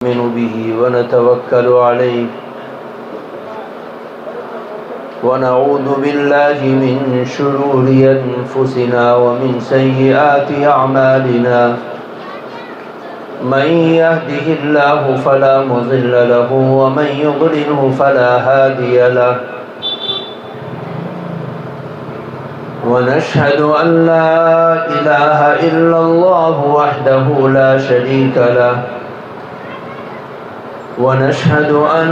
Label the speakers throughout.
Speaker 1: نؤمن به ونتوكل عليه ونعوذ بالله من شرور أنفسنا ومن سيئات أعمالنا من يهده الله فلا مضل له ومن يضلله فلا هادي له ونشهد أن لا إله إلا الله وحده لا شريك له ونشهد أن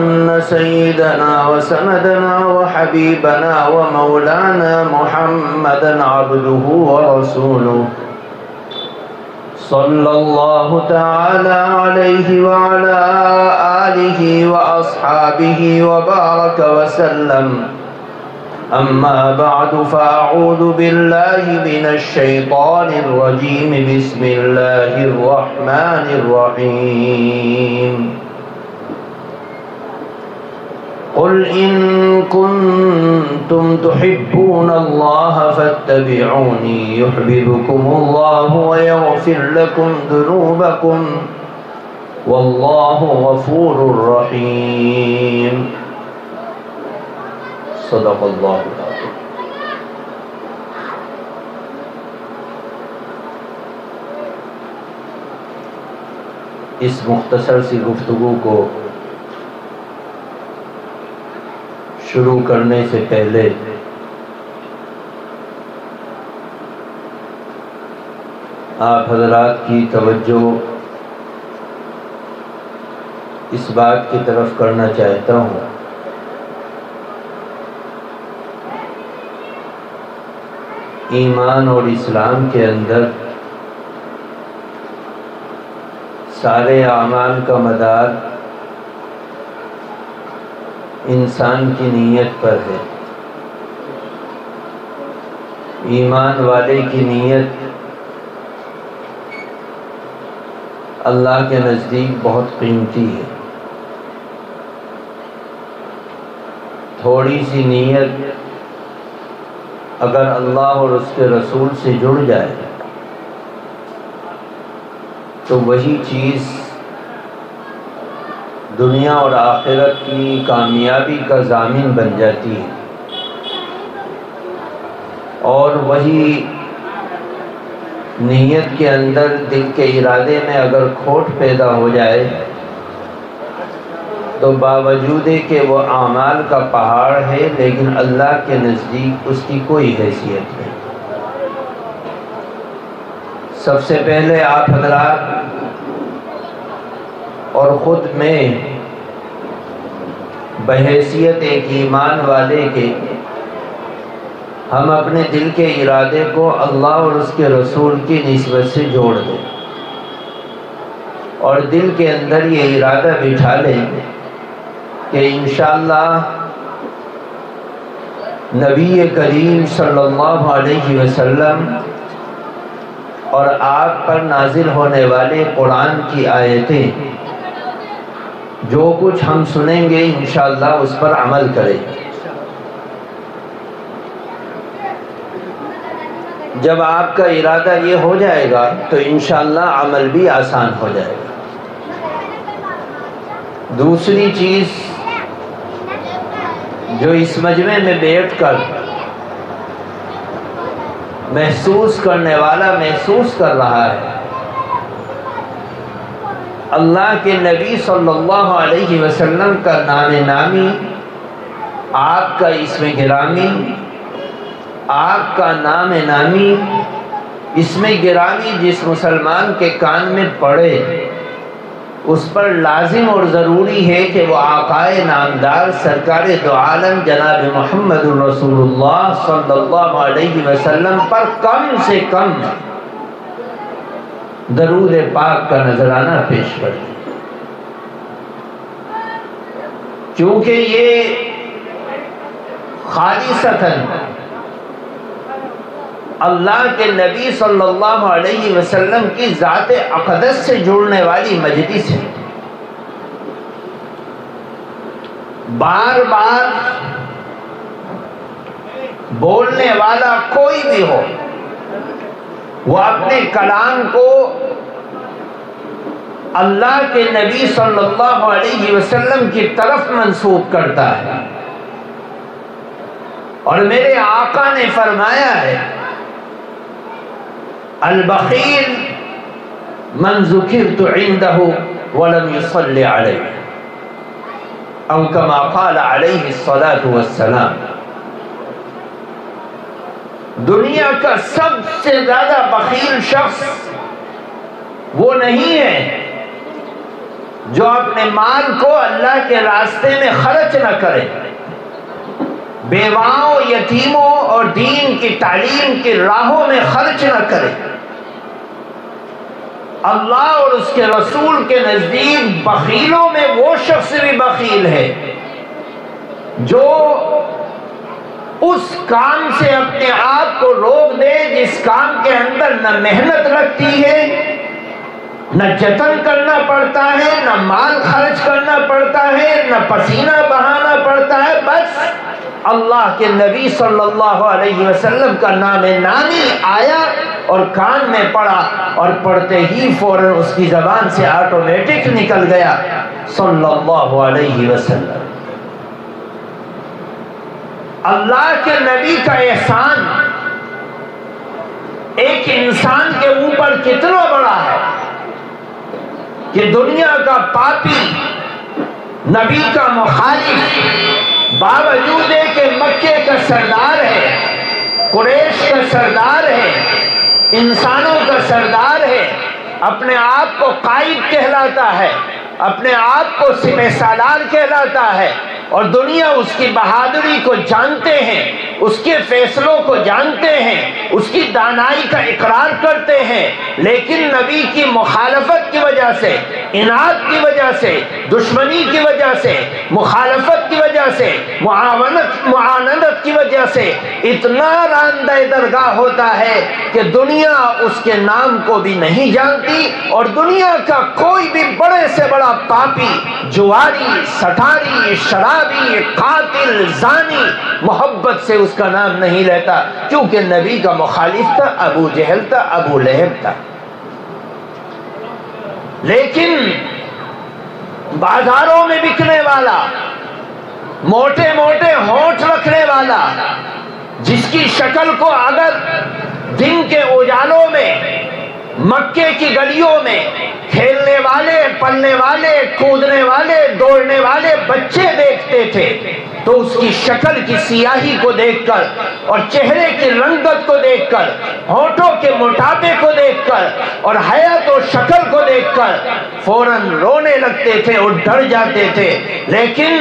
Speaker 1: سيدنا وسندنا وحبيبنا ومولانا محمدا عبده ورسوله صلى الله تعالى عليه وعلى آله وأصحابه وبارك وسلم أما بعد فأعوذ بالله من الشيطان الرجيم بسم الله الرحمن الرحيم قل إن كنتم تحبون الله فاتبعوني يحببكم الله ويغفر لكم ذنوبكم والله غفور رحيم صدق اللہ العظیم۔ اس مختصر سی گفتگو کو شروع کرنے سے پہلے آپ حضرات کی توجہ اس بات کی طرف کرنا چاہتا ہوں ایمان اور اسلام کے اندر سارے اعمال کا مدار انسان کی نیت پر ہے۔ ایمان والے کی نیت اللہ کے نزدیک بہت قیمتی ہے۔ تھوڑی سی نیت اگر اللہ اور اس کے رسول سے جڑ جائے تو وہی چیز دنیا اور آخرت کی کامیابی کا ضامن بن جاتی ہے، اور وہی نیت کے اندر دل کے ارادے میں اگر کھوٹ پیدا ہو جائے تو باوجود کہ وہ اعمال کا پہاڑ ہے لیکن اللہ کے نزدیک اس کی کوئی حیثیت نہیں۔ سب سے پہلے آپ حضرات اور خود میں بحیثیت ایک ایمان والے کے ہم اپنے دل کے ارادے کو اللہ اور اس کے رسول کی نسبت سے جوڑ دیں اور دل کے اندر یہ ارادہ بٹھا لیں کہ انشاءاللہ نبی کریم صلی اللہ علیہ وسلم اور آپ پر نازل ہونے والے قرآن کی آیتیں جو کچھ ہم سنیں گے انشاءاللہ اس پر عمل کریں۔ جب آپ کا ارادہ یہ ہو جائے گا تو انشاءاللہ عمل بھی آسان ہو جائے گا۔ دوسری چیز جو اس مجمع میں بیٹھ کر محسوس کرنے والا محسوس کر رہا ہے، اللہ کے نبی صلی اللہ علیہ وسلم کا نام نامی، آپ کا اسم گرامی، آپ کا نام نامی، اسم گرامی جس مسلمان کے کان میں پڑے اس پر لازم اور ضروری ہے کہ وہ آقائے نامدار سرکار دو عالم جناب محمد رسول اللہ صلی اللہ علیہ وسلم پر کم سے کم درود پاک کا نذرانہ پیش کریں، کیونکہ یہ خالصتاً اللہ کے نبی صلی اللہ علیہ وسلم کی ذات اقدس سے جڑنے والی مجلس ہے۔ بار بار بولنے والا کوئی بھی ہو وہ اپنے کلام کو اللہ کے نبی صلی اللہ علیہ وسلم کی طرف منسوب کرتا ہے، اور میرے آقا نے فرمایا ہے البخیل من ذکرت عنده ولم يصل علی، او کما قال علیہ الصلاۃ والسلام۔ دنیا کا سب سے زیادہ بخیل شخص وہ نہیں ہے جو اپنے مال کو اللہ کے راستے میں خرچ نہ کرے، بیواؤں، یتیموں اور دین کی تعلیم کی راہوں میں خرچ نہ کرے۔ اللہ اور اس کے رسول کے نزدیک بخیلوں میں وہ شخص بھی بخیل ہے جو اس کام سے اپنے آپ کو روک دے جس کام کے اندر نہ محنت لگتی ہے، نہ جتن کرنا پڑتا ہے، نہ مال خرچ کرنا پڑتا ہے، نہ پسینہ بہانا پڑتا ہے، بس اللہ کے نبی صلی اللہ علیہ وسلم کا نام نامی آیا اور کان میں پڑا، اور پڑھتے ہی فوراً اس کی زبان سے آٹومیٹک نکل گیا صلی اللہ علیہ وسلم۔ اللہ کے نبی کا احسان ایک انسان کے اوپر کتنا بڑا ہے کہ دنیا کا پاپی، نبی کا مخالف، باوجود ہے کہ مکے کا سردار ہے، قریش کا سردار ہے، انسانوں کا سردار ہے، اپنے آپ کو قائد کہلاتا ہے، اپنے آپ کو سپہ سالار کہلاتا ہے، اور دنیا اس کی بہادری کو جانتے ہیں، اس کے فیصلوں کو جانتے ہیں، اس کی دانائی کا اقرار کرتے ہیں، لیکن نبی کی مخالفت کی وجہ سے، اناد کی وجہ سے، دشمنی کی وجہ سے، مخالفت کی وجہ سے، معاندت کی وجہ سے اتنا راندہ درگاہ ہوتا ہے کہ دنیا اس کے نام کو بھی نہیں جانتی، اور دنیا کا کوئی بھی بڑے سے بڑا پاپی، جواری، سٹاری، شرابی، قاتل، زانی محبت سے اس کا نام نہیں لیتا، کیونکہ نبی کا مخالف تھا، ابو جہل تھا، ابو لہب تھا۔ لیکن بازاروں میں بکنے والا، موٹے موٹے ہونٹ رکھنے والا، جس کی شکل کو اگر دن کے اجالوں میں مکے کی گلیوں میں کھیلنے والے، پلنے والے، کودنے والے، دوڑنے والے بچے دیکھتے تھے تو اس کی شکل کی سیاہی کو دیکھ کر اور چہرے کی رنگت کو دیکھ کر، ہونٹوں کے موٹاپے کو دیکھ کر اور حیات و شکل کو دیکھ کر فوراً رونے لگتے تھے اور ڈر جاتے تھے۔ لیکن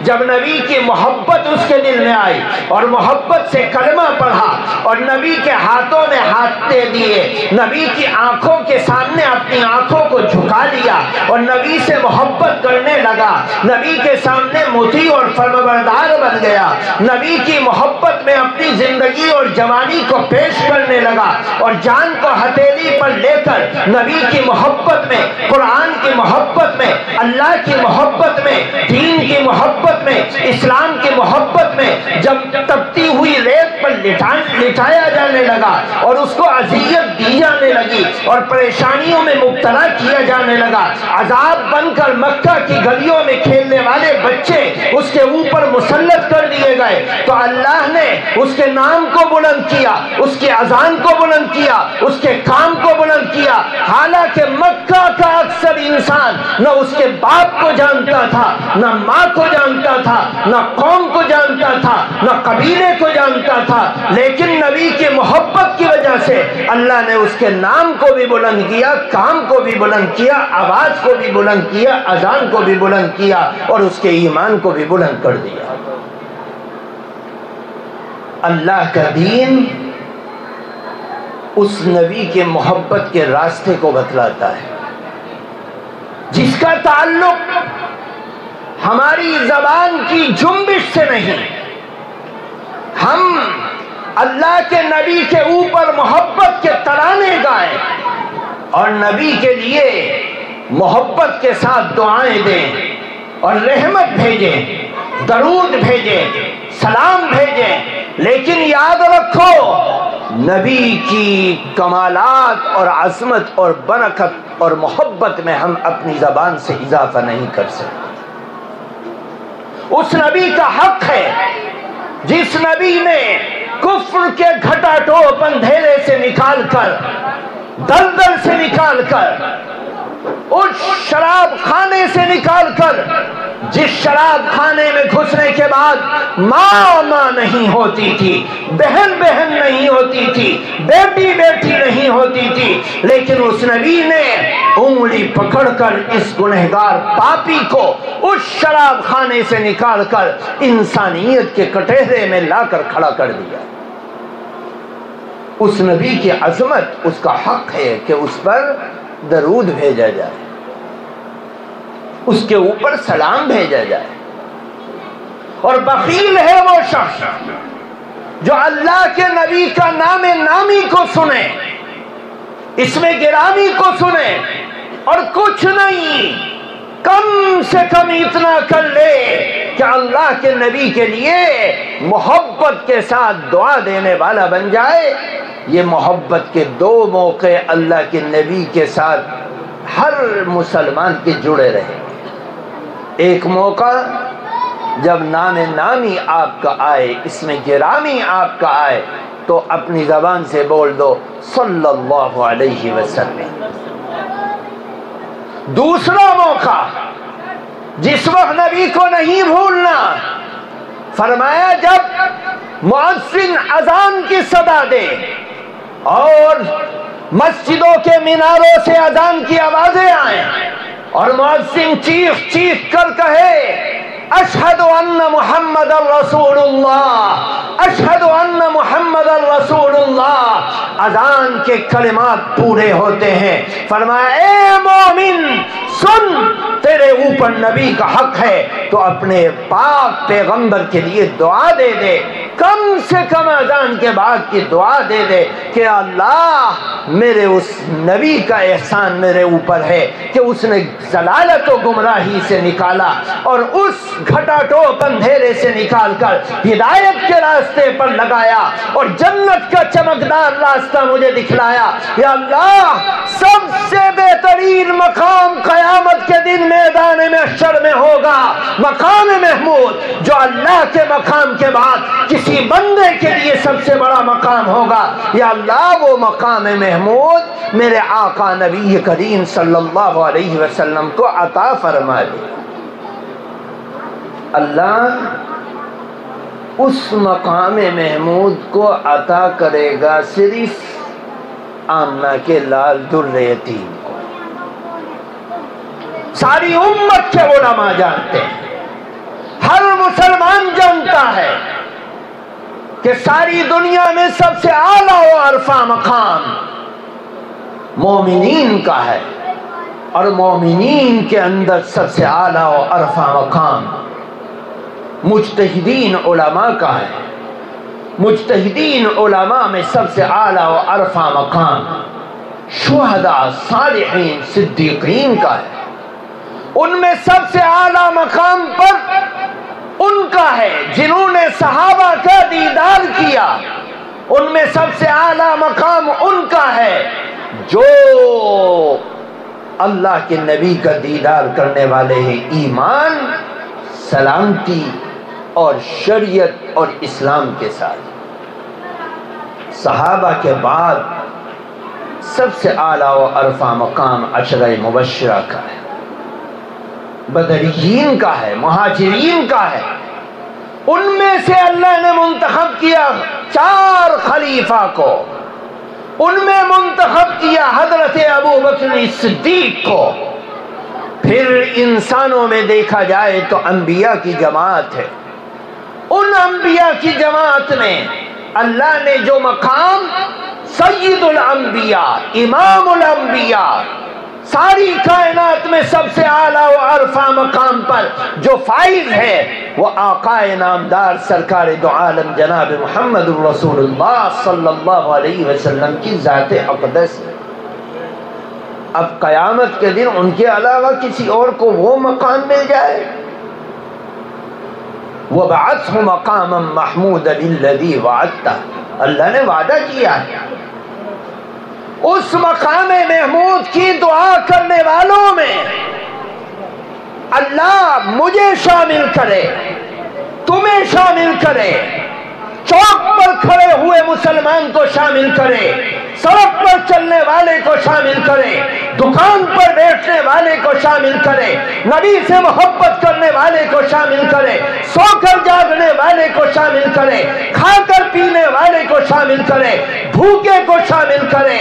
Speaker 1: جب نبی کی محبت اس کے دل میں آئی اور محبت سے کلمہ پڑھا اور نبی کے ہاتھوں میں ہاتھ دے دیے، نبی کی آنکھوں کے سامنے اپنی آنکھوں کو جھکا لیا اور نبی سے محبت کرنے لگا، نبی کے سامنے مطیع اور فرمانبردار بن گیا، نبی کی محبت میں اپنی زندگی اور جوانی کو پیش کرنے لگا، اور جان کو ہتھیلی پر لے کر نبی کی محبت میں، قرآن کی محبت میں، اللہ کی محبت میں، دین کی محبت میں، اسلام کی محبت میں جب تپتی ہوئی ریت پر لٹایا جانے لگا اور اس کو اذیت دی جانے لگی اور پریشانیوں میں مبتلا کیا جانے لگا، عذاب بن کر مکہ کی گلیوں میں کھیلنے والے بچے اس کے اوپر مسلط کر دیے گئے، تو اللہ نے اس کے نام کو بلند کیا، اس کی اذان کو بلند کیا، اس کے کام کو بلند کیا، حالانکہ مکہ کا اکثر انسان نہ اس کے باپ کو جانتا تھا، نہ ماں کو جانتا تھا، نہ قوم کو جانتا تھا، نہ قبیلے کو جانتا تھا، لیکن نبی کی محبت کی وجہ سے اللہ نے اس کے نام کو بھی بلند کیا، کام کو بھی بلند کیا، آواز کو بھی بلند کیا، اذان کو بھی بلند کیا، اور اس کے ایمان کو بھی بلند کر دیا۔ اللہ کا دین اس نبی کے محبت کے راستے کو بتلاتا ہے جس کا تعلق ہماری زبان کی جنبش سے نہیں۔ ہم اللہ کے نبی کے اوپر محبت کے ترانے گائیں اور نبی کے لیے محبت کے ساتھ دعائیں دیں اور رحمت بھیجیں، درود بھیجیں، سلام بھیجیں، لیکن یاد رکھو نبی کی کمالات اور عظمت اور برکت اور محبت میں ہم اپنی زبان سے اضافہ نہیں کر سکتے۔ اس نبی کا حق ہے جس نبی نے کفر کے گھٹا ٹوپ اندھیرے سے نکال کر، دلدل سے نکال کر، اس شراب خانے سے نکال کر، جس شراب خانے میں گھسنے کے بعد ماں نہیں ہوتی تھی، بہن نہیں ہوتی تھی، بیٹی نہیں ہوتی تھی، لیکن اس نبی نے انگلی پکڑ کر اس گنہگار پاپی کو اس شراب خانے سے نکال کر انسانیت کے کٹہرے میں لا کر کھڑا کر دیا۔ اس نبی کی عظمت، اس کا حق ہے کہ اس پر درود بھیجا جائے، اس کے اوپر سلام بھیجا جائے۔ اور بخیل ہے وہ شخص جو اللہ کے نبی کا نام نامی کو سنے، اس میں گرامی کو سنے اور کچھ نہیں، کم سے کم اتنا کر لے کہ اللہ کے نبی کے لیے محبت کے ساتھ دعا دینے والا بن جائے۔ یہ محبت کے دو موقع اللہ کے نبی کے ساتھ ہر مسلمان کے جڑے رہے۔ ایک موقع جب نام نامی آپ کا آئے، اس میں گرامی آپ کا آئے، تو اپنی زبان سے بول دو صلی اللہ علیہ وسلم۔ دوسرا موقع جس وقت نبی کو نہیں بھولنا، فرمایا جب مؤذن اذان کی صدا دے اور مسجدوں کے میناروں سے اذان کی آوازیں آئیں اور مؤذن چیخ کر کہے اشہد ان محمد رسول اللہ، اشہد ان محمد رسول اللہ، اذان کے کلمات پورے ہوتے ہیں۔ فرمایا اے مومن سن، تیرے اوپر نبی کا حق ہے تو اپنے پاک پیغمبر کے لیے دعا دے دے، کم سے کم اذان کے بعد کی دعا دے دے کہ اللہ میرے اس نبی کا احسان میرے اوپر ہے کہ اس نے ضلالت و گمراہی سے نکالا اور اس گھٹا ٹوپ اندھیرے سے نکال کر ہدایت کے راستے پر لگایا اور جنت کا چمکدار راستہ مجھے دکھلایا۔ یا اللہ سب سے بہترین مقام قیامت کے دن میدان محشر میں ہوگا مقام محمود، جو اللہ کے مقام کے بعد کسی بندے کے لیے سب سے بڑا مقام ہوگا۔ یا اللہ وہ مقام محمود میرے آقا نبی کریم صلی اللہ علیہ وسلم کو عطا فرما دے۔ اللہ اس مقام محمود کو عطا کرے گا صرف آمنہ کے لال در یتیم کو۔ ساری امت کے علماء جانتے ہیں، ہر مسلمان جانتا ہے کہ ساری دنیا میں سب سے اعلیٰ و عرفہ مقام مومنین کا ہے، اور مومنین کے اندر سب سے اعلیٰ و عرفہ مقام مجتہدین علماء کا ہے۔ مجتہدین علماء میں سب سے اعلیٰ و عرفہ مقام شہداء، صالحین، صدیقین کا ہے۔ ان میں سب سے اعلیٰ مقام پر ان کا ہے جنہوں نے صحابہ کا دیدار کیا۔ ان میں سب سے اعلیٰ مقام ان کا ہے جو اللہ کے نبی کا دیدار کرنے والے ہیں، ایمان، سلامتی اور شریعت اور اسلام کے ساتھ۔ صحابہ کے بعد سب سے اعلیٰ و عرفہ مقام عشرہ مبشرہ کا ہے، بدریین کا ہے، مہاجرین کا ہے۔ ان میں سے اللہ نے منتخب کیا 4 خلیفہ کو، ان میں منتخب کیا حضرت ابوبکر صدیق کو۔ پھر انسانوں میں دیکھا جائے تو انبیاء کی جماعت ہے، ان انبیاء کی جماعت میں اللہ نے جو مقام سید الانبیاء، امام الانبیاء، ساری کائنات میں سب سے اعلیٰ و عرفہ مقام پر جو فائز ہے وہ آقا نامدار سرکار دو عالم جناب محمد الرسول اللہ صلی اللہ علیہ وسلم کی ذات اقدس ہے۔ اب قیامت کے دن ان کے علاوہ کسی اور کو وہ مقام مل جائے، وَبَعَثْهُ مَقَامًا مَحْمُودًا الَّذِي وَعَدتَّهُ، اللہ نے وعدہ کیا ہے اس مقام محمود کی دعا کرنے والوں میں اللہ مجھے شامل کرے، تمہیں شامل کرے، چوک پر کھڑے ہوئے مسلمان کو شامل کرے، سڑک پر چلنے والے کو شامل کرے، دکان پر بیٹھنے والے کو شامل کرے، نبی سے محبت کرنے والے کو شامل کرے، سو کر جاگنے والے کو شامل کرے، کھا کر پینے والے کو شامل کرے، بھوکے کو شامل کرے۔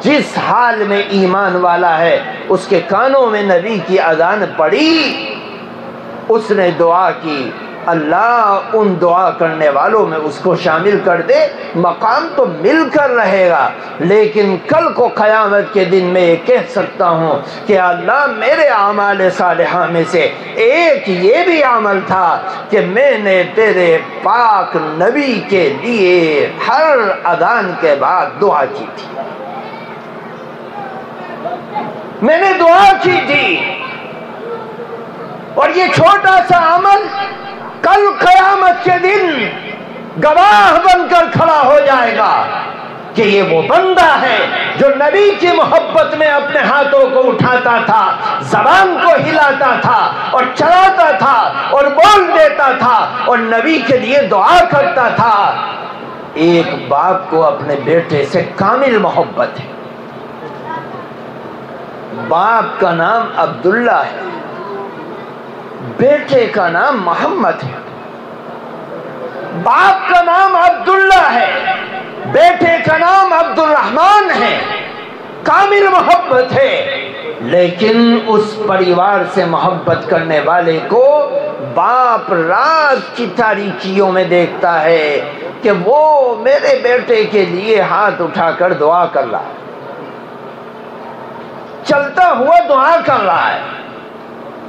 Speaker 1: جس حال میں ایمان والا ہے اس کے کانوں میں نبی کی اذان پڑی، اس نے دعا کی، اللہ ان دعا کرنے والوں میں اس کو شامل کر دے۔ مقام تو مل کر رہے گا، لیکن کل کو قیامت کے دن میں یہ کہہ سکتا ہوں کہ اللہ میرے اعمال صالحہ میں سے ایک یہ بھی عمل تھا کہ میں نے تیرے پاک نبی کے لیے ہر اذان کے بعد دعا کی تھی، میں نے دعا کی تھی، اور یہ چھوٹا سا عمل کل قیامت کے دن گواہ بن کر کھڑا ہو جائے گا کہ یہ وہ بندہ ہے جو نبی کی محبت میں اپنے ہاتھوں کو اٹھاتا تھا، زبان کو ہلاتا تھا اور چلاتا تھا اور بول دیتا تھا اور نبی کے لیے دعا کرتا تھا۔ ایک باپ کو اپنے بیٹے سے کامل محبت ہے، باپ کا نام عبداللہ ہے، بیٹے کا نام محمد ہے۔ باپ کا نام عبداللہ ہے، بیٹے کا نام عبد الرحمن ہے، کامل محبت ہے، لیکن اس پریوار سے محبت کرنے والے کو باپ رات کی تاریکیوں میں دیکھتا ہے کہ وہ میرے بیٹے کے لیے ہاتھ اٹھا کر دعا کر رہا ہے، چلتا ہوا دعا کر رہا ہے،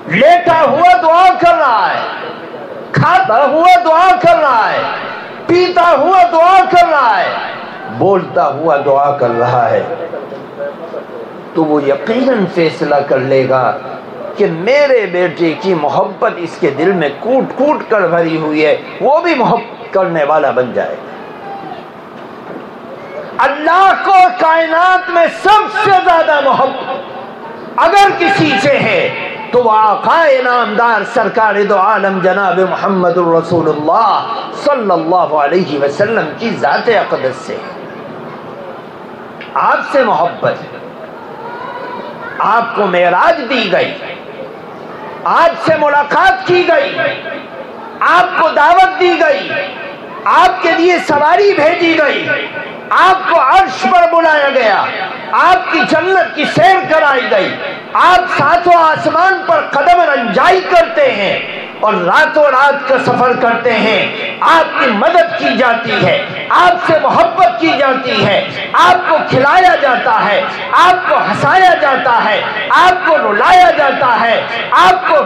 Speaker 1: لیٹا ہوا دعا کر رہا ہے، کھاتا ہوا دعا کر رہا ہے، پیتا ہوا دعا کر رہا ہے، بولتا ہوا دعا کر رہا ہے، تو وہ یقیناً فیصلہ کر لے گا کہ میرے بیٹے کی محبت اس کے دل میں کوٹ کوٹ کر بھری ہوئی ہے، وہ بھی محبت کرنے والا بن جائے گا۔ اللہ کو کائنات میں سب سے زیادہ محبت اگر کسی سے ہے تو وہ آقا انعامدار سرکار دو عالم جناب محمد الرسول اللہ صلی اللہ علیہ وسلم کی ذات اقدس سے، آپ سے محبت ہے، آپ کو معراج دی گئی، آپ سے ملاقات کی گئی، آپ کو دعوت دی گئی، آپ کے لیے سواری بھیجی گئی، آپ کو عرش پر بلایا گیا، آپ کی جنت کی سیر کرائی گئی، آپ ساتوں آسمان پر قدم رنجائی کرتے ہیں اور راتوں رات کا سفر کرتے ہیں، آپ کی مدد کی جاتی ہے، آپ سے محبت کی جاتی ہے، آپ کو کھلایا جاتا ہے، آپ کو ہنسایا جاتا ہے، آپ کو رلایا جاتا ہے، آپ کو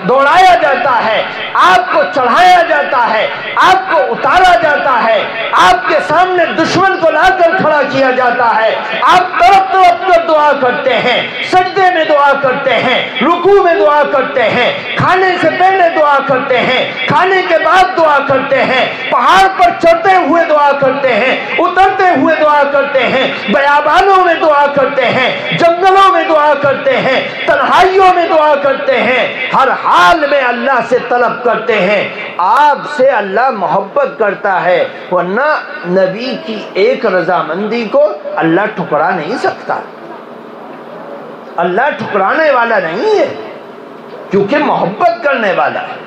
Speaker 1: دوڑایا جاتا ہے، آپ کو چڑھایا جاتا ہے، آپ کو اتارا جاتا ہے، آپ کے سامنے دشمن کو لا کر کھڑا کیا جاتا ہے، آپ تڑپ تڑپ کر دعا کرتے ہیں، سجدے میں دعا کرتے ہیں، رکوع میں دعا کرتے ہیں، کھانے سے پہلے دعا کرتے ہیں، کھانے کے بعد دعا کرتے ہیں، پہاڑ پر چڑھتے ہوئے دعا کرتے ہیں، اترتے ہوئے دعا کرتے ہیں، بیابانوں میں دعا کرتے ہیں، جنگلوں میں دعا کرتے ہیں، تنہائیوں میں دعا کرتے ہیں، ہر حال میں اللہ سے طلب کرتے ہیں۔ آپ سے اللہ محبت کرتا ہے، ورنہ نبی کی ایک رضامندی کو اللہ ٹھکرا نہیں سکتا، اللہ ٹھکرانے والا نہیں ہے کیونکہ محبت کرنے والا ہے۔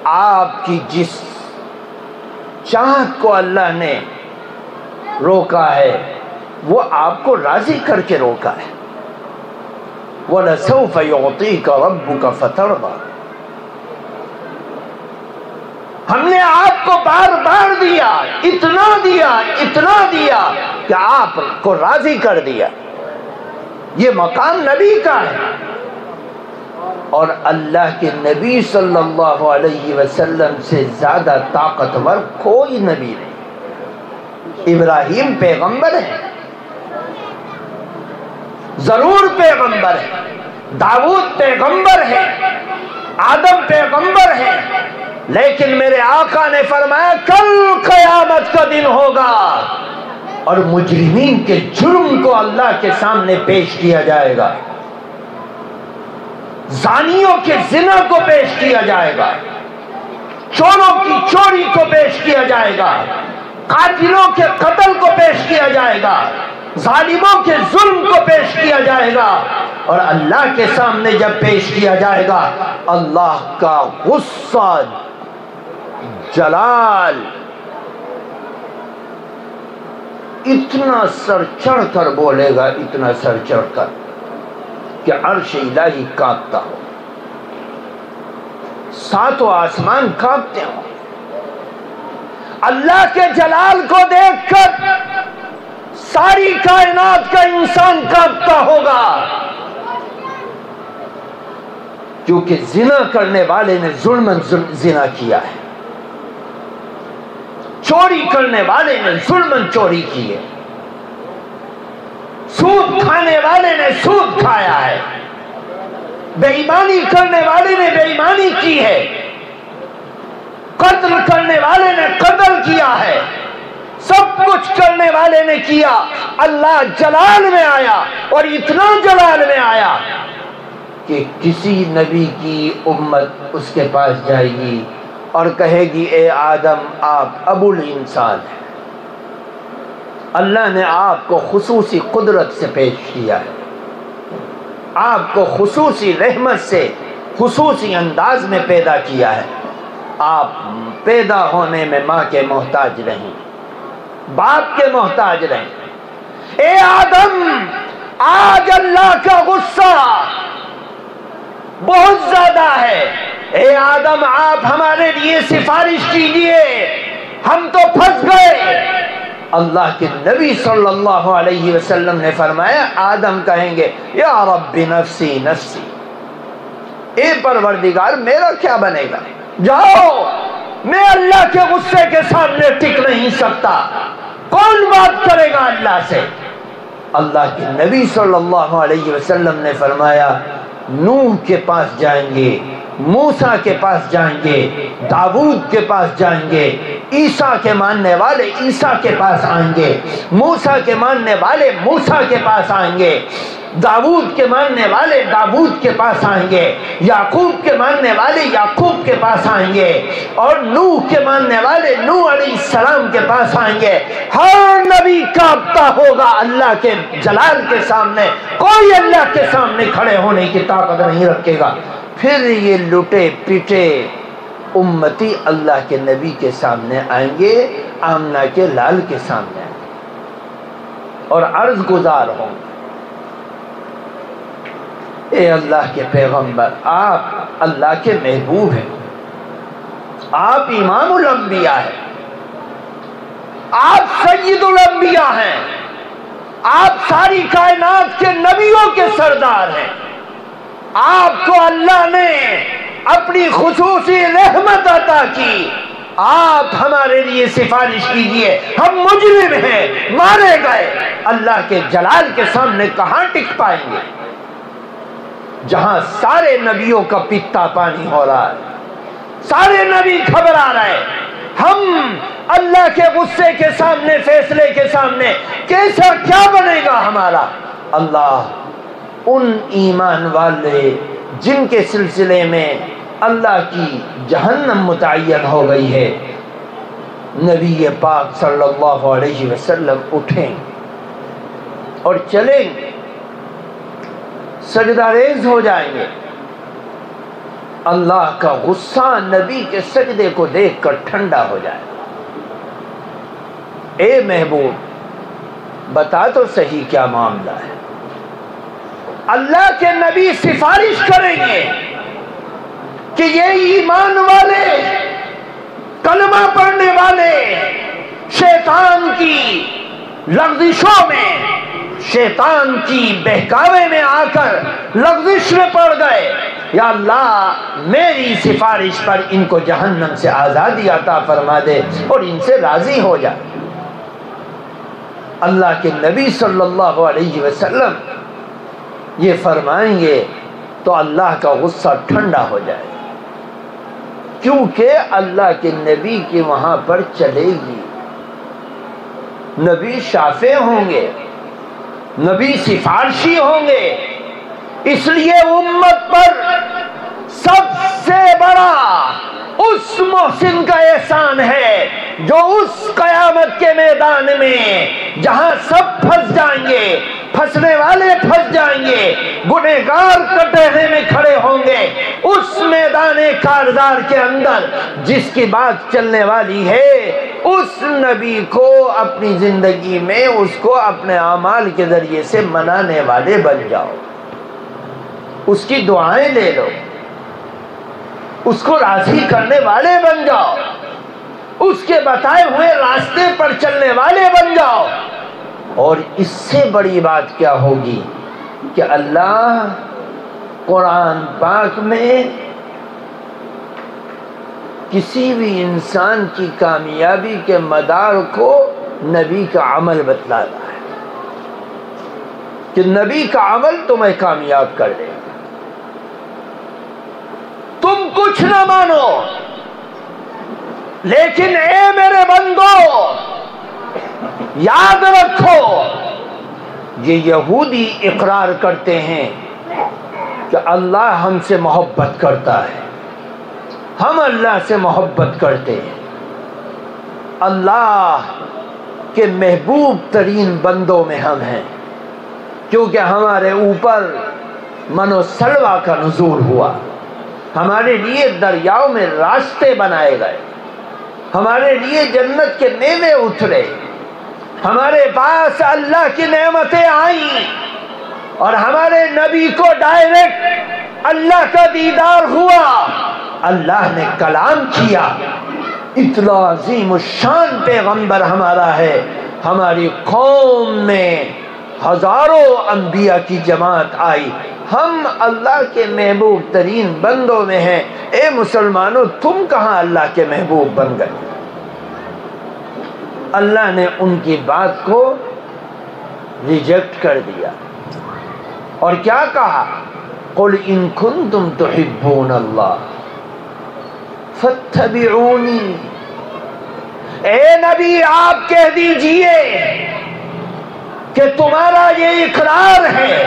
Speaker 1: آپ کی جس چاہت کو اللہ نے روکا ہے وہ آپ کو راضی کر کے روکا ہے۔ وَلَسَوْفَ يُعْطِيكَ رَبُّكَ فَتَرْضَىٰ، ہم نے آپ کو بار بار دیا، اتنا دیا، اتنا دیا کہ آپ کو راضی کر دیا۔ یہ مقام نبی کا ہے، اور اللہ کے نبی صلی اللہ علیہ وسلم سے زیادہ طاقتور کوئی نبی نہیں۔ ابراہیم پیغمبر ہے، ضرور پیغمبر ہے، داؤد پیغمبر ہے، آدم پیغمبر ہے، لیکن میرے آقا نے فرمایا کل قیامت کا دن ہوگا اور مجرمین کے جرم کو اللہ کے سامنے پیش کیا جائے گا، زانیوں کے زنا کو پیش کیا جائے گا، چوروں کی چوری کو پیش کیا جائے گا، قاتلوں کے قتل کو پیش کیا جائے گا، ظالموں کے ظلم کو پیش کیا جائے گا، اور اللہ کے سامنے جب پیش کیا جائے گا اللہ کا غصہ جلال اتنا سر چڑھ کر بولے گا، اتنا سر چڑھ کر کہ عرش الہی کانپتا ہو، ساتوں آسمان کانپتے ہوں، اللہ کے جلال کو دیکھ کر ساری کائنات کا انسان کانپتا ہوگا، کیونکہ زنا کرنے والے نے ظلماً زنا کیا ہے، چوری کرنے والے نے ظلماً چوری کی ہے، سود کھانے والے نے سود کھایا ہے، بے ایمانی کرنے والے نے بے ایمانی کی ہے، قتل کرنے والے نے قتل کیا ہے، سب کچھ کرنے والے نے کیا۔ اللہ جلال میں آیا اور اتنا جلال میں آیا کہ کسی نبی کی امت اس کے پاس جائے گی اور کہے گی اے آدم آپ ابو الانسان ہیں، اللہ نے آپ کو خصوصی قدرت سے پیش کیا ہے، آپ کو خصوصی رحمت سے خصوصی انداز میں پیدا کیا ہے، آپ پیدا ہونے میں ماں کے محتاج نہیں، باپ کے محتاج نہیں۔ اے آدم آج اللہ کا غصہ بہت زیادہ ہے، اے آدم آپ ہمارے لیے سفارش کیجئے، ہم تو پھنس گئے۔ اللہ کے نبی صلی اللہ علیہ وسلم نے فرمایا آدم کہیں گے یا رب نفسی نفسی، اے پروردگار میرا کیا بنے گا، جاؤ میں اللہ کے غصے کے سامنے ٹک نہیں سکتا، کون بات کرے گا اللہ سے۔ اللہ کے نبی صلی اللہ علیہ وسلم نے فرمایا نوح کے پاس جائیں گے، موسیٰ کے پاس جائیں گے، داؤد کے پاس جائیں گے، عیسیٰ کے ماننے والے عیسیٰ کے پاس آئیں گے، موسیٰ کے ماننے والے موسیٰ کے پاس آئیں گے، داؤد کے ماننے والے داؤد کے پاس آئیں گے، یعقوب کے ماننے والے یعقوب کے پاس آئیں گے، اور نوح کے ماننے والے نوح علیہ السلام کے پاس آئیں گے۔ ہر نبی کانپتا ہوگا اللہ کے جلال کے سامنے، کوئی اللہ کے سامنے کھڑے ہونے کی طاقت نہیں رکھے گا۔ پھر یہ لٹے پیٹے امتی اللہ کے نبی کے سامنے آئیں گے، آمنہ کے لال کے سامنے آئیں گے اور عرض گزار ہوں گے اے اللہ کے پیغمبر آپ اللہ کے محبوب ہیں، آپ امام الانبیاء ہیں، آپ سید الانبیاء ہیں، آپ ساری کائنات کے نبیوں کے سردار ہیں، آپ کو اللہ نے اپنی خصوصی رحمت عطا کی، آپ ہمارے لیے سفارش کیجئے، ہم مجرم ہیں، مارے گئے۔ اللہ کے جلال کے سامنے کہاں ٹک پائیں گے جہاں سارے نبیوں کا پیتا پانی ہو رہا ہے، سارے نبی گھبرا رہے، ہم اللہ کے غصے کے سامنے فیصلے کے سامنے کیسا کیا بنے گا ہمارا۔ اللہ ان ایمان والے جن کے سلسلے میں اللہ کی جہنم متعین ہو گئی ہے، نبی پاک صلی اللہ علیہ وسلم اٹھیں اور چلیں گے، سجدہ ریز ہو جائیں گے، اللہ کا غصہ نبی کے سجدے کو دیکھ کر ٹھنڈا ہو جائے۔ اے محبوب بتا تو صحیح کیا معاملہ ہے۔ اللہ کے نبی سفارش کریں گے کہ یہ ایمان والے، کلمہ پڑھنے والے شیطان کی لغزشوں میں، شیطان کی بہکاوے میں آ کر لغزش میں پڑ گئے، یا اللہ میری سفارش پر ان کو جہنم سے آزادی عطا فرما دے اور ان سے راضی ہو جائے۔ اللہ کے نبی صلی اللہ علیہ وسلم یہ فرمائیں گے تو اللہ کا غصہ ٹھنڈا ہو جائے، کیونکہ اللہ کے نبی کے وہاں پر چلے گی. نبی شافع ہوں گے، نبی سفارشی ہوں گے. اس لیے امت پر سب سے بڑا اس محسن کا احسان ہے جو اس قیامت کے میدان میں جہاں سب پھنس جائیں گے، پھنسنے والے پھنس جائیں گے، گنہگار کٹہرے میں کھڑے ہوں گے، اس میدان کارزار کے اندر جس کی بات چلنے والی ہے، اس نبی کو اپنی زندگی میں اس کو اپنے اعمال کے ذریعے سے منانے والے بن جاؤ، اس کی دعائیں لے لو، اس کو راضی کرنے والے بن جاؤ، اس کے بتائے ہوئے راستے پر چلنے والے بن جاؤ. اور اس سے بڑی بات کیا ہوگی کہ اللہ قرآن پاک میں کسی بھی انسان کی کامیابی کے مدار کو نبی کا عمل بتلا رہا ہے کہ نبی کا عمل تمہیں کامیاب کر دے گا. تم کچھ نہ مانو لیکن اے میرے بندو یاد رکھو، یہ یہودی اقرار کرتے ہیں کہ اللہ ہم سے محبت کرتا ہے، ہم اللہ سے محبت کرتے ہیں، اللہ کے محبوب ترین بندوں میں ہم ہیں، کیونکہ ہمارے اوپر من و سلوہ کا نزول ہوا، ہمارے لیے دریاؤں میں راستے بنائے گئے، ہمارے لیے جنت کے میوے اترے، ہمارے پاس اللہ کی نعمتیں آئیں اور ہمارے نبی کو ڈائریکٹ اللہ کا دیدار ہوا، اللہ نے کلام کیا. اتنا عظیم الشان پیغمبر ہمارا ہے. ہماری قوم میں ہزاروں انبیاء کی جماعت آئی، ہم اللہ کے محبوب ترین بندوں میں ہیں. اے مسلمانوں، تم کہاں اللہ کے محبوب بن گئے؟ اللہ نے ان کی بات کو ریجیکٹ کر دیا اور کیا کہا؟ قُلْ إِن كُنتُمْ تُحِبُّونَ اللَّهَ فَاتَّبِعُونِي. اے نبی آپ کہہ دیجئے کہ تمہارا یہ اقرار ہے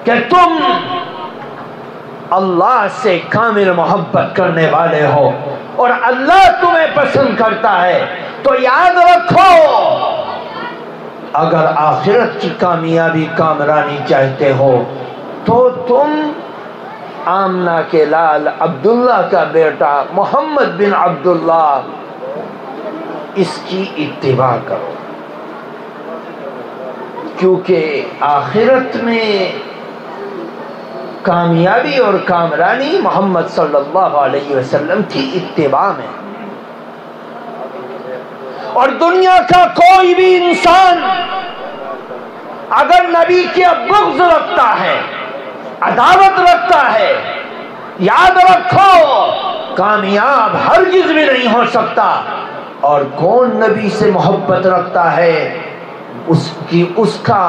Speaker 1: کہ تم اللہ سے کامل محبت کرنے والے ہو اور اللہ تمہیں پسند کرتا ہے، تو یاد رکھو اگر آخرت کی کامیابی کامرانی چاہتے ہو تو تم آمنہ کے لال عبداللہ کا بیٹا محمد بن عبداللہ اس کی اتباع کرو، کیونکہ آخرت میں کامیابی اور کامرانی محمد صلی اللہ علیہ وسلم کی اتباع میں. اور دنیا کا کوئی بھی انسان اگر نبی کے بغض رکھتا ہے، عداوت رکھتا ہے، یاد رکھو کامیاب ہرگز بھی نہیں ہو سکتا. اور کون نبی سے محبت رکھتا ہے اس کا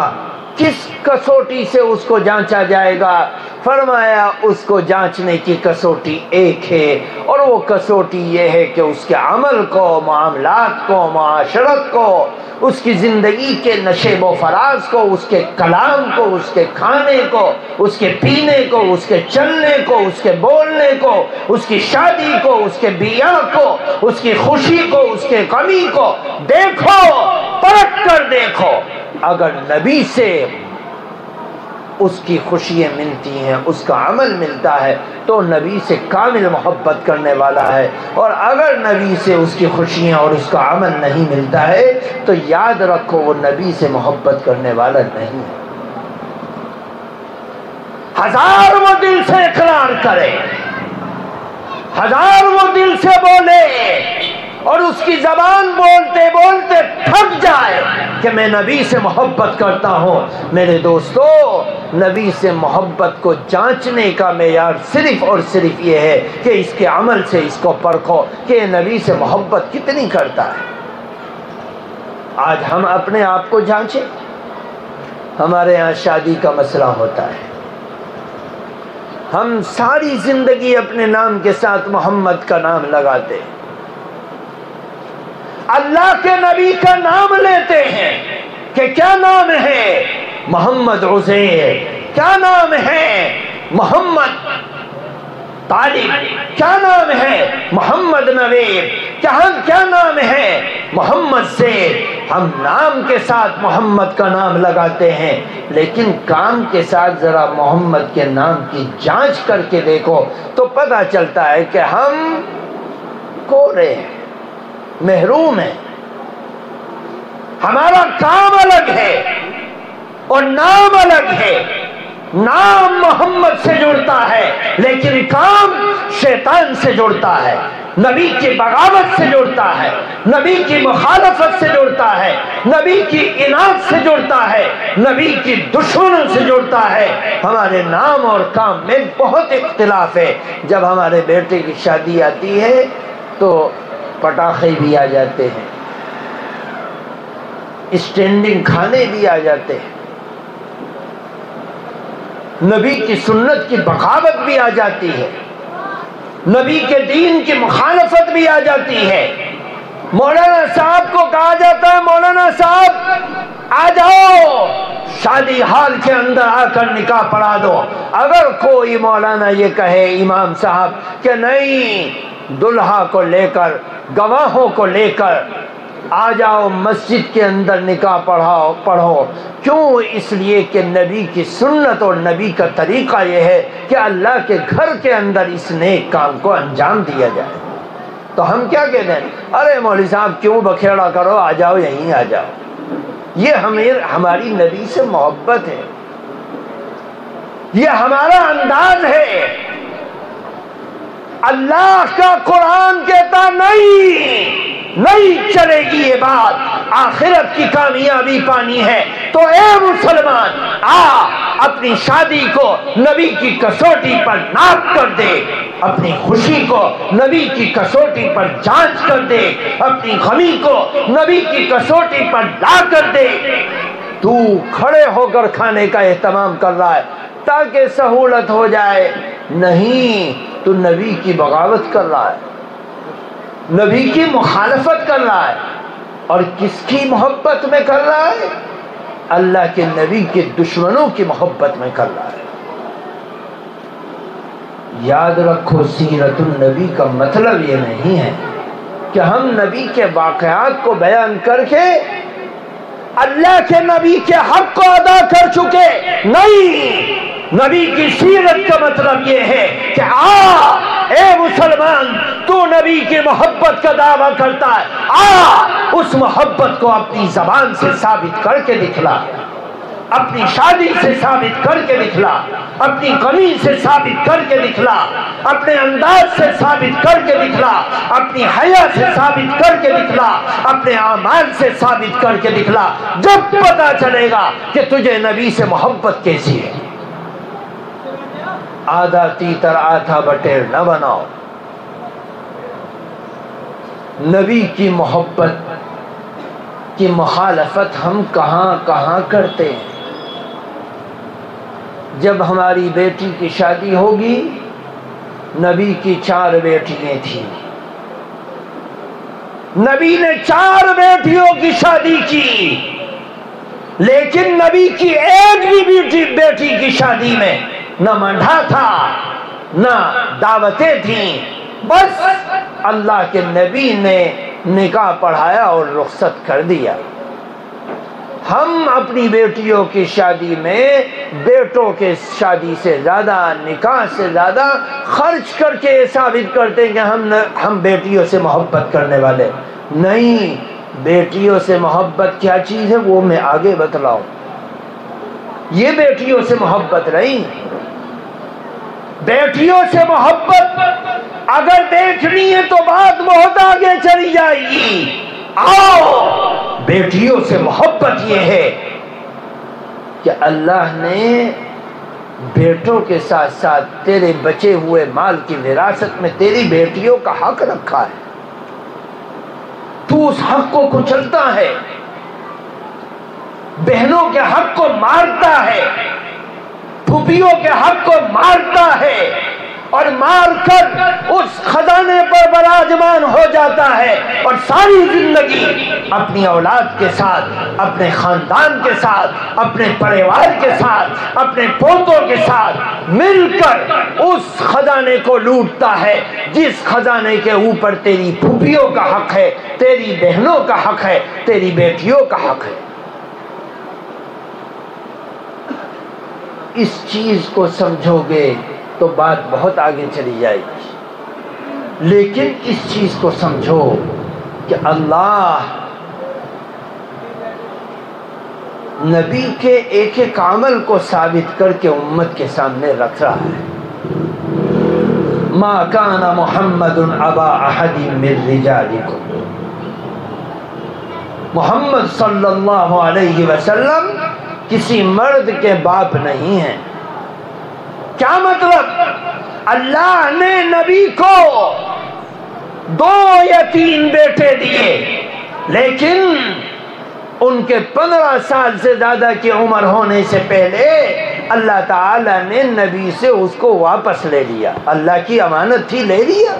Speaker 1: کس کسوٹی سے اس کو جانچا جائے گا؟ فرمایا اس کو جانچنے کی کسوٹی ایک ہے، اور وہ کسوٹی یہ ہے کہ اس کے عمل کو، معاملات کو، معاشرت کو، اس کی زندگی کے نشیب و فراز کو، اس کے کلام کو، اس کے کھانے کو، اس کے پینے کو، اس کے چلنے کو، اس کے بولنے کو، اس کی شادی کو، اس کے بیاہ کو، اس کی خوشی کو، اس کے غمی کو دیکھو، پرکھ کر دیکھو. اگر نبی سے اس کی خوشیاں ملتی ہیں، اس کا عمل ملتا ہے، تو نبی سے کامل محبت کرنے والا ہے. اور اگر نبی سے اس کی خوشیاں اور اس کا عمل نہیں ملتا ہے تو یاد رکھو وہ نبی سے محبت کرنے والا نہیں ہے. ہزار وہ دل سے اقرار کرے، ہزار وہ دل سے بولے اور اس کی زبان بولتے بولتے تھک جائے کہ میں نبی سے محبت کرتا ہوں. میرے دوستو، نبی سے محبت کو جانچنے کا معیار صرف اور صرف یہ ہے کہ اس کے عمل سے اس کو پرکھو کہ یہ نبی سے محبت کتنی کرتا ہے. آج ہم اپنے آپ کو جانچیں. ہمارے ہاں شادی کا مسئلہ ہوتا ہے، ہم ساری زندگی اپنے نام کے ساتھ محمد کا نام لگاتے ہیں، اللہ کے نبی کا نام لیتے ہیں کہ کیا نام ہے؟ محمد عزیر، کیا نام ہے؟ محمد طالب، کیا نام ہے؟ محمد نویر، کیا نام ہے؟ محمد زید۔ ہم نام کے ساتھ محمد کا نام لگاتے ہیں، لیکن کام کے ساتھ ذرا محمد کے نام کی جانچ کر کے دیکھو تو پتہ چلتا ہے کہ ہم کورے ہیں، محروم ہیں۔ ہمارا کام الگ ہے اور نام الگ ہے۔ نام محمد سے جڑتا ہے لیکن کام شیطان سے جڑتا ہے، نبی کی بغاوت سے جڑتا ہے، نبی کی مخالفت سے جڑتا ہے، نبی کی اناد سے جڑتا ہے، نبی کی دشمنوں سے جڑتا ہے۔ ہمارے نام اور کام میں بہت اختلاف ہے۔ جب ہمارے بیٹے کی شادی آتی ہے تو پٹاخے بھی آ جاتے ہیں، اسٹینڈنگ کھانے بھی آ جاتے ہیں، نبی کی سنت کی بغاوت بھی آ جاتی ہے، نبی کے دین کی مخالفت بھی آ جاتی ہے۔ مولانا صاحب کو کہا جاتا ہے مولانا صاحب آ جاؤ، شادی ہال کے اندر آ کر نکاح پڑھا دو۔ اگر کوئی مولانا یہ کہے امام صاحب کہ نہیں، دلہا کو لے کر، گواہوں کو لے کر آ جاؤ مسجد کے اندر نکاح پڑھو، کیوں؟ اس لیے کہ نبی کی سنت اور نبی کا طریقہ یہ ہے کہ اللہ کے گھر کے اندر اس نیک کام کو انجام دیا جائے۔ تو ہم کیا کہتے ہیں؟ ارے مولوی صاحب کیوں بکھیڑا کرو، آ جاؤ، یہیں آ جاؤ۔ یہ ہماری نبی سے محبت ہے، یہ ہمارا انداز ہے۔ اللہ کا قرآن کہتا نہیں چلے گی یہ بات، آخرت کی کامیابی پانی ہے تو اے مسلمان اپنی شادی کو نبی کی کسوٹی پر ناپ کر دے، اپنی خوشی کو نبی کی کسوٹی پر جانچ کر دے، اپنی غمی کو نبی کی کسوٹی پر لا کر دے۔ تو کھڑے ہو کر کھانے کا اہتمام کر رہا ہے تاکہ سہولت ہو جائے، نہیں، تو نبی کی بغاوت کر رہا ہے، نبی کی مخالفت کر رہا ہے۔ اور کس کی محبت میں کر رہا ہے؟ اللہ کے نبی کے دشمنوں کی محبت میں کر رہا ہے۔ یاد رکھو، سیرت النبی کا مطلب یہ نہیں ہے کہ ہم نبی کے واقعات کو بیان کر کے اللہ کے نبی کے حق کو ادا کر چکے، نہیں، نبی کی سیرت کا مطلب یہ ہے کہ اے مسلمان، تو نبی کی محبت کا دعویٰ کرتا ہے، اس محبت کو اپنی زبان سے ثابت کر کے دکھلا، اپنی شادی سے ثابت کر کے دکھلا، اپنی غمی سے ثابت کر کے دکھلا، اپنے انداز سے ثابت کر کے دکھلا، اپنی حیا سے ثابت کر کے دکھلا، اپنے اعمال سے ثابت کر کے دکھلا۔ جب پتہ چلے گا کہ تجھے نبی سے محبت کیسی ہے۔ آدھا تیتر آدھا بٹیر نہ بناؤ۔ نبی کی محبت کی مخالفت ہم کہاں کرتے ہیں؟ جب ہماری بیٹی کی شادی ہوگی، نبی کی 4 بیٹیاں تھیں، نبی نے 4 بیٹیوں کی شادی کی، لیکن نبی کی ایک بھی بیٹی کی شادی میں نہ منڈھا تھا، نہ دعوتیں تھیں، بس اللہ کے نبی نے نکاح پڑھایا اور رخصت کر دیا۔ ہم اپنی بیٹیوں کی شادی میں بیٹوں کے شادی سے زیادہ، نکاح سے زیادہ خرچ کر کے ثابت کرتے ہیں کہ ہم بیٹیوں سے محبت کرنے والے۔ نہیں، بیٹیوں سے محبت کیا چیز ہے وہ میں آگے بتلاؤں۔ یہ بیٹیوں سے محبت نہیں، بیٹیوں سے محبت اگر دیکھنی ہے تو بات بہت آگے چلی جائے گی۔ آؤ، بیٹیوں سے محبت یہ ہے کہ اللہ نے بیٹوں کے ساتھ ساتھ تیرے بچے ہوئے مال کی وراثت میں تیری بیٹیوں کا حق رکھا ہے، تو اس حق کو کچلتا ہے، بہنوں کے حق کو مارتا ہے،
Speaker 2: پھوپھیوں کے حق کو مارتا ہے اور مار کر اس خزانے پر براجمان ہو جاتا ہے اور ساری زندگی اپنی اولاد کے ساتھ، اپنے خاندان کے ساتھ، اپنے پریوار کے ساتھ، اپنے پوتوں کے ساتھ مل کر اس خزانے کو لوٹتا ہے جس خزانے کے اوپر تیری پھوپھیوں کا حق ہے، تیری بہنوں کا حق ہے، تیری بیٹیوں کا حق ہے۔ اس چیز کو سمجھو گے تو بات بہت آگے چلی جائے گی، لیکن اس چیز کو سمجھو کہ اللہ نبی کے ایک ایک عمل کو ثابت کر کے امت کے سامنے رکھ رہا ہے۔ ما کان محمد ابا احد من رجالکم، محمد صلی اللہ علیہ وسلم کسی مرد کے باپ نہیں ہیں۔ کیا مطلب؟ اللہ نے نبی کو 2 یا 3 بیٹے دیے، لیکن ان کے 15 سال سے زیادہ کی عمر ہونے سے پہلے اللہ تعالی نے نبی سے اس کو واپس لے لیا۔ اللہ کی امانت تھی، لے لیا۔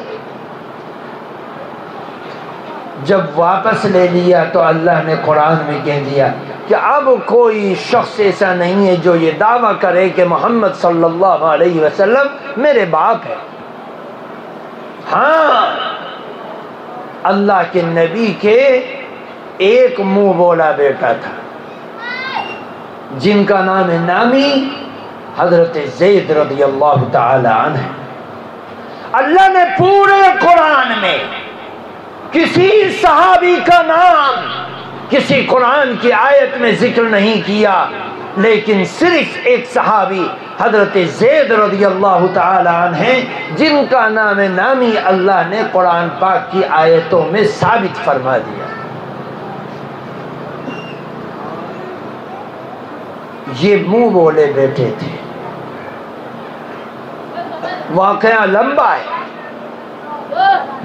Speaker 2: جب واپس لے لیا تو اللہ نے قرآن میں کہہ دیا کہ اب کوئی شخص ایسا نہیں ہے جو یہ دعویٰ کرے کہ محمد صلی اللہ علیہ وسلم میرے باپ ہے۔ ہاں، اللہ کے نبی کے ایک منہ بولا بیٹا تھا جن کا نام نامی حضرت زید رضی اللہ تعالی عنہ ہے۔ اللہ نے پورے قرآن میں کسی صحابی کا نام کسی قرآن کی آیت میں ذکر نہیں کیا، لیکن صرف ایک صحابی حضرت زید رضی اللہ تعالی عنہ ہیں جن کا نام نامی اللہ نے قرآن پاک کی آیتوں میں ثابت فرما دیا۔ یہ منہ بولے بیٹے تھے۔ واقعہ لمبا ہے،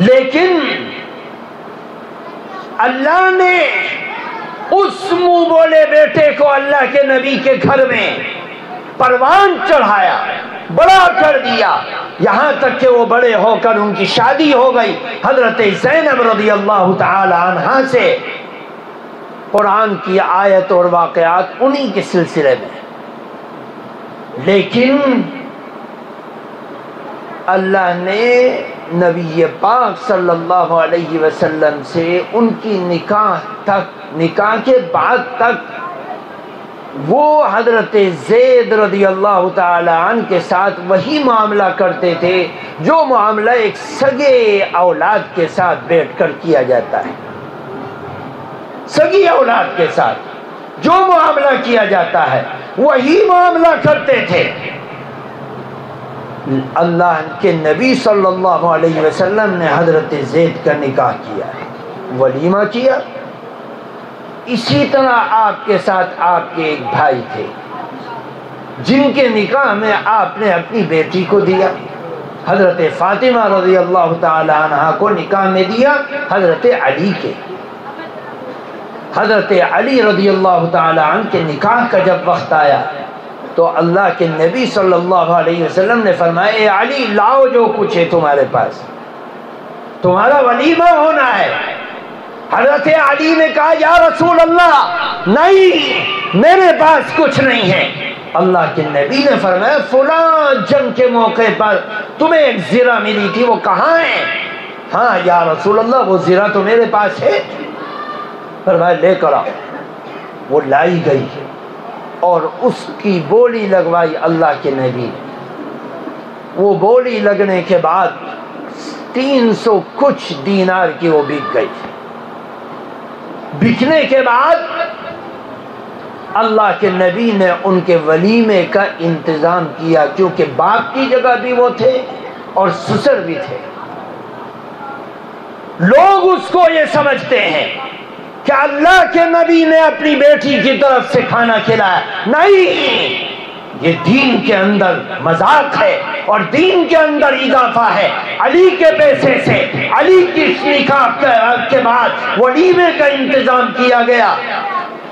Speaker 2: لیکن اللہ نے اس منہ بولے بیٹے کو اللہ کے نبی کے گھر میں پروان چڑھایا، بڑا کر دیا، یہاں تک کہ وہ بڑے ہو کر ان کی شادی ہو گئی حضرت زینب رضی اللہ تعالی عنہا سے۔ قرآن کی آیت اور واقعات انہی کے سلسلے میں، لیکن اللہ نے نبی پاک صلی اللہ علیہ وسلم سے ان کی نکاح کے بعد تک وہ حضرت زید رضی اللہ تعالی عنہ کے ساتھ وہی معاملہ کرتے تھے جو معاملہ ایک سگے اولاد کے ساتھ بیٹھ کر کیا جاتا ہے۔ سگی اولاد کے ساتھ جو معاملہ کیا جاتا ہے وہی معاملہ کرتے تھے۔ اللہ کے نبی صلی اللہ علیہ وسلم نے حضرت زید کا نکاح کیا، ولیمہ کیا۔ اسی طرح آپ کے ساتھ آپ کے ایک بھائی تھے جن کے نکاح میں آپ نے اپنی بیٹی کو دیا، حضرت فاطمہ رضی اللہ تعالی عنہا کو نکاح میں دیا حضرت علی کے۔ حضرت علی رضی اللہ تعالی عنہ کے نکاح کا جب وقت آیا تو اللہ کے نبی صلی اللہ علیہ وسلم نے فرمایا اے علی لاؤ جو کچھ ہے تمہارے پاس، تمہارا ولیمہ ہونا ہے۔ حضرت علی نے کہا یا رسول اللہ نہیں، میرے پاس کچھ نہیں ہے۔ اللہ کے نبی نے فرمایا فلاں جنگ کے موقع پر تمہیں ایک زرہ ملی تھی، وہ کہاں ہے؟ ہاں یا رسول اللہ وہ زرہ تو میرے پاس ہے۔ فرمایا لے کر آؤ۔ وہ لائی گئی اور اس کی بولی لگوائی اللہ کے نبی۔ وہ بولی لگنے کے بعد 300 کچھ دینار کی وہ بک گئی۔ بکنے کے بعد اللہ کے نبی نے ان کے ولیمے کا انتظام کیا، کیونکہ باپ کی جگہ بھی وہ تھے اور سسر بھی تھے۔ لوگ اس کو یہ سمجھتے ہیں کہ اللہ کے نبی نے اپنی بیٹی کی طرف سے کھانا کھلایا، نہیں، یہ دین کے اندر مذاق ہے اور دین کے اندر اضافہ ہے۔ علی کے پیسے سے علی کی نکاح کے بعد ولیمے کا انتظام کیا گیا۔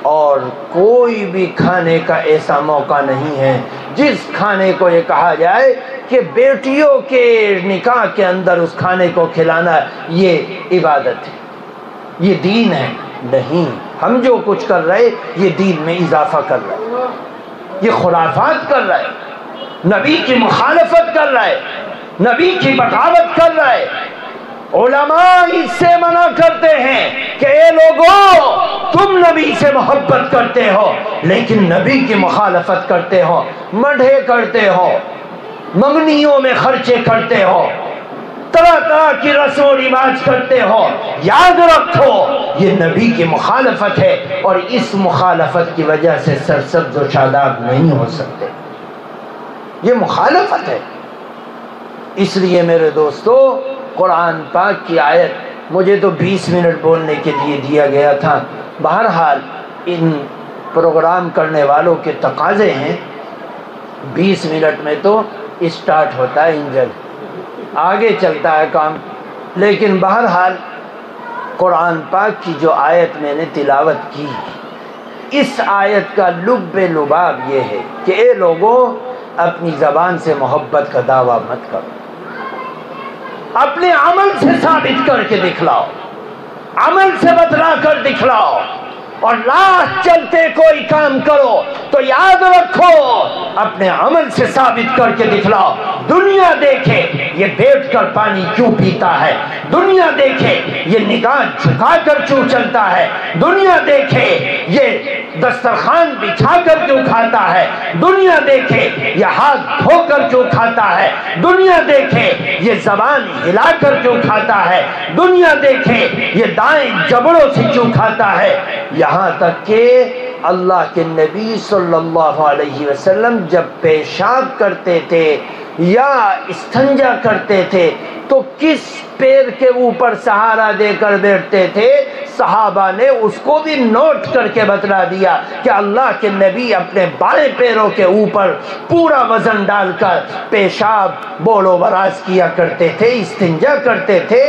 Speaker 2: اور کوئی بھی کھانے کا ایسا موقع نہیں ہے جس کھانے کو یہ کہا جائے کہ بیٹیوں کے نکاح کے اندر اس کھانے کو کھلانا یہ عبادت ہے، یہ دین ہے۔ نہیں، ہم جو کچھ کر رہے یہ دین میں اضافہ کر رہے، یہ خرافات کر رہے، نبی کی مخالفت کر رہے، نبی کی بغاوت کر رہے۔ علماء اس سے منع کرتے ہیں کہ اے لوگوں، تم نبی سے محبت کرتے ہو لیکن نبی کی مخالفت کرتے ہو، مڈھے کرتے ہو، منگنیوں میں خرچے کرتے ہو، طرح طرح کی رسم و رواج کرتے ہو۔ یاد رکھو یہ نبی کی مخالفت ہے، اور اس مخالفت کی وجہ سے سرسبز و شاداب نہیں ہو سکتے، یہ مخالفت ہے۔ اس لیے میرے دوستو، قرآن پاک کی آیت، مجھے تو 20 منٹ بولنے کے لیے دیا گیا تھا، بہرحال ان پروگرام کرنے والوں کے تقاضے ہیں، 20 منٹ میں تو اسٹارٹ ہوتا ہے انجن، آگے چلتا ہے کام۔ لیکن بہرحال قرآن پاک کی جو آیت میں نے تلاوت کی، اس آیت کا لب لباب یہ ہے کہ اے لوگوں، اپنی زبان سے محبت کا دعویٰ مت کرو، اپنے عمل سے ثابت کر کے دکھلاؤ، عمل سے بتلا کر دکھلاؤ، اور راہ چلتے کوئی کام کرو تو یاد رکھو اپنے عمل سے ثابت کر کے دکھلاؤ۔ دنیا دیکھے یہ بیٹھ کر پانی کیوں پیتا ہے، دنیا دیکھے یہ نگاہ جھکا کر کیوں چلتا ہے، دنیا دیکھے یہ دسترخوان بچھا کر کیوں کھاتا ہے، دنیا دیکھے یہ ہاتھ دھو کر کیوں کھاتا ہے، دنیا دیکھے یہ زبان ہلا کر کیوں کھاتا ہے، دنیا دیکھے یہ دائیں جبڑوں سے کیوں کھاتا ہے۔ یہاں تک کہ اللہ کے نبی صلی اللہ علیہ وسلم جب پیشاب کرتے تھے یا استنجا کرتے تھے تو کس پیر کے اوپر سہارا دے کر بیٹھتے تھے؟ صحابہ نے اس کو بھی نوٹ کر کے بتلا دیا کہ اللہ کے نبی اپنے بائیں پیروں کے اوپر پورا وزن ڈال کر پیشاب بول و براز کیا کرتے تھے، استنجا کرتے تھے۔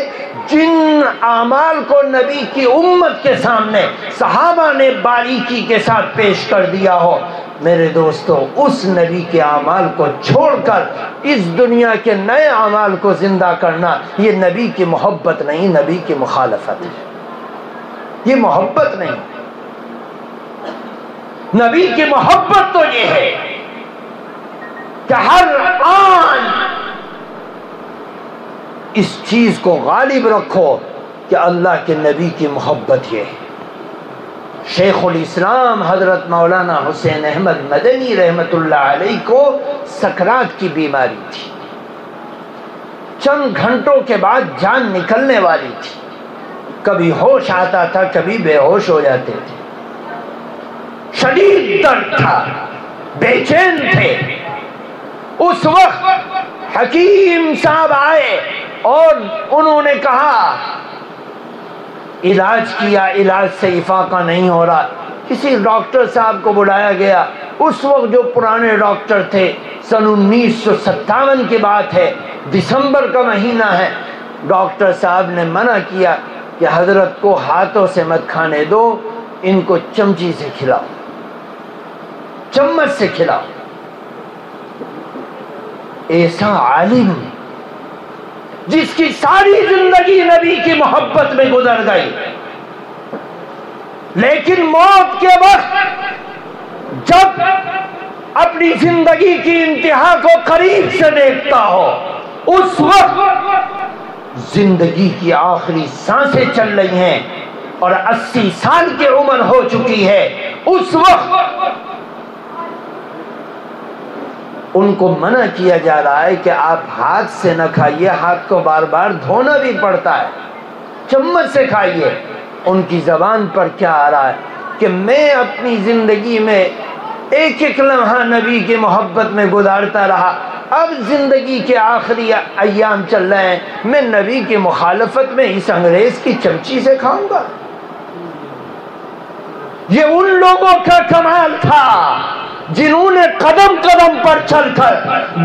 Speaker 2: جن اعمال کو نبی کی امت کے سامنے صحابہ نے باریکی کے ساتھ پیش کر دیا ہو، میرے دوستو، اس نبی کے اعمال کو چھوڑ کر اس دنیا کے نئے اعمال کو زندہ کرنا، یہ نبی کی محبت نہیں، نبی کی مخالفت ہے، یہ محبت نہیں۔ نبی کی محبت تو یہ ہے کہ ہر آن اس چیز کو غالب رکھو کہ اللہ کے نبی کی محبت یہ ہے۔ شیخ الاسلام حضرت مولانا حسین احمد مدنی رحمت اللہ علیہ کو سکرات کی بیماری تھی، چند گھنٹوں کے بعد جان نکلنے والی تھی، کبھی ہوش آتا تھا کبھی بے ہوش ہو جاتے تھے، شدید درد تھا، بے چین تھے۔ اس وقت حکیم صاحب آئے اور انہوں نے کہا، علاج کیا، علاج سے افاقہ نہیں ہو رہا، کسی ڈاکٹر صاحب کو بلایا گیا۔ اس وقت جو پرانے ڈاکٹر تھے، سن 1957 کی بات ہے، دسمبر کا مہینہ ہے، ڈاکٹر صاحب نے منع کیا کہ حضرت کو ہاتھوں سے مت کھانے دو، ان کو چمچی سے کھلاؤ، چمچ سے کھلاؤ۔ ایسا عالم جس کی ساری زندگی نبی کی محبت میں گزر گئی، لیکن موت کے وقت جب اپنی زندگی کی انتہا کو قریب سے دیکھتا ہو، اس وقت زندگی کی آخری سانسیں چل رہی ہیں اور 80 سال کی عمر ہو چکی ہے، اس وقت ان کو منع کیا جا رہا ہے کہ آپ ہاتھ سے نہ کھائیے، ہاتھ کو بار بار دھونا بھی پڑتا ہے، چمچ سے کھائیے۔ ان کی زبان پر کیا آ رہا ہے کہ میں اپنی زندگی میں ایک ایک لمحہ نبی کی محبت میں گزارتا رہا، اب زندگی کے آخری ایام چل رہے ہیں، میں نبی کی مخالفت میں اس انگریز کی چمچی سے کھاؤں گا؟ یہ ان لوگوں کا کمال تھا جنہوں نے قدم قدم پر چل کر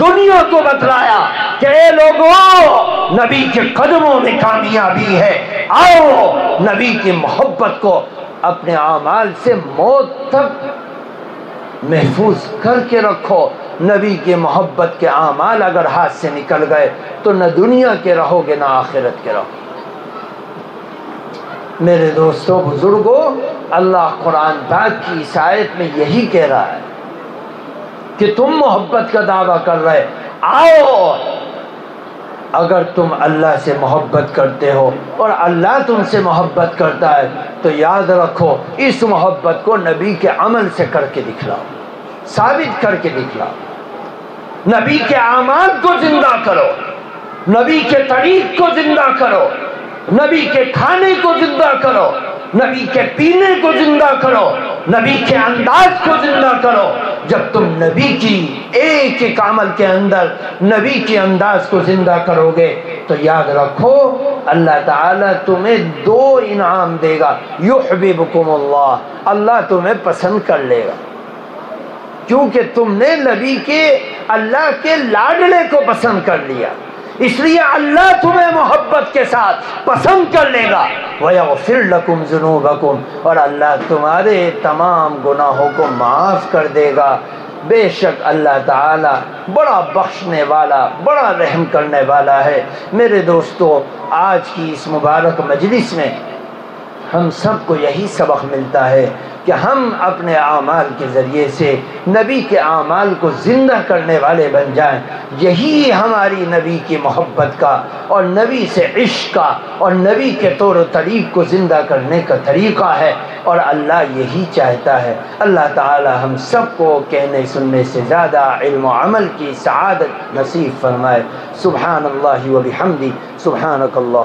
Speaker 2: دنیا کو بتلایا کہ اے لوگوں، نبی کے قدموں میں کامیابی ہے، آؤ نبی کی محبت کو اپنے اعمال سے موت تک محفوظ کر کے رکھو۔ نبی کی محبت کے اعمال اگر ہاتھ سے نکل گئے تو نہ دنیا کے رہو گے نہ آخرت کے رہو۔ میرے دوستو بزرگوں، اللہ قرآن پاک کی اس آیت میں یہی کہہ رہا ہے کہ تم محبت کا دعویٰ کر رہے، آؤ اگر تم اللہ سے محبت کرتے ہو اور اللہ تم سے محبت کرتا ہے تو یاد رکھو اس محبت کو نبی کے عمل سے کر کے دکھلاؤ، ثابت کر کے دکھلاؤ، نبی کے اعمال کو زندہ کرو، نبی کے طریق کو زندہ کرو، نبی کے کھانے کو زندہ کرو، نبی کے پینے کو زندہ کرو، نبی کے انداز کو زندہ کرو۔ جب تم نبی کی ایک ایک عمل کے اندر نبی کے انداز کو زندہ کرو گے تو یاد رکھو اللہ تعالیٰ تمہیں دو انعام دے گا، یحببکم اللہ، اللہ تمہیں پسند کر لے گا، کیونکہ تم نے نبی کے اللہ کے لاڈلے کو پسند کر لیا، اس لیے اللہ تمہیں محبت کے ساتھ پسند کر لے گا۔ وَيَغْفِرْ لَكُمْ ذُنُوبَكُمْ، اور اللہ تمہارے تمام گناہوں کو معاف کر دے گا۔ بے شک اللہ تعالیٰ بڑا بخشنے والا، بڑا رحم کرنے والا ہے۔ میرے دوستو، آج کی اس مبارک مجلس میں ہم سب کو یہی سبق ملتا ہے کہ ہم اپنے اعمال کے ذریعے سے نبی کے اعمال کو زندہ کرنے والے بن جائیں۔ یہی ہماری نبی کی محبت کا اور نبی سے عشق کا اور نبی کے طور و طریق کو زندہ کرنے کا طریقہ ہے، اور اللہ یہی چاہتا ہے۔ اللہ تعالی ہم سب کو کہنے سننے سے زیادہ علم و عمل کی سعادت نصیب فرمائے۔ سبحان اللہ و بحمدہ، سبحانک اللہ۔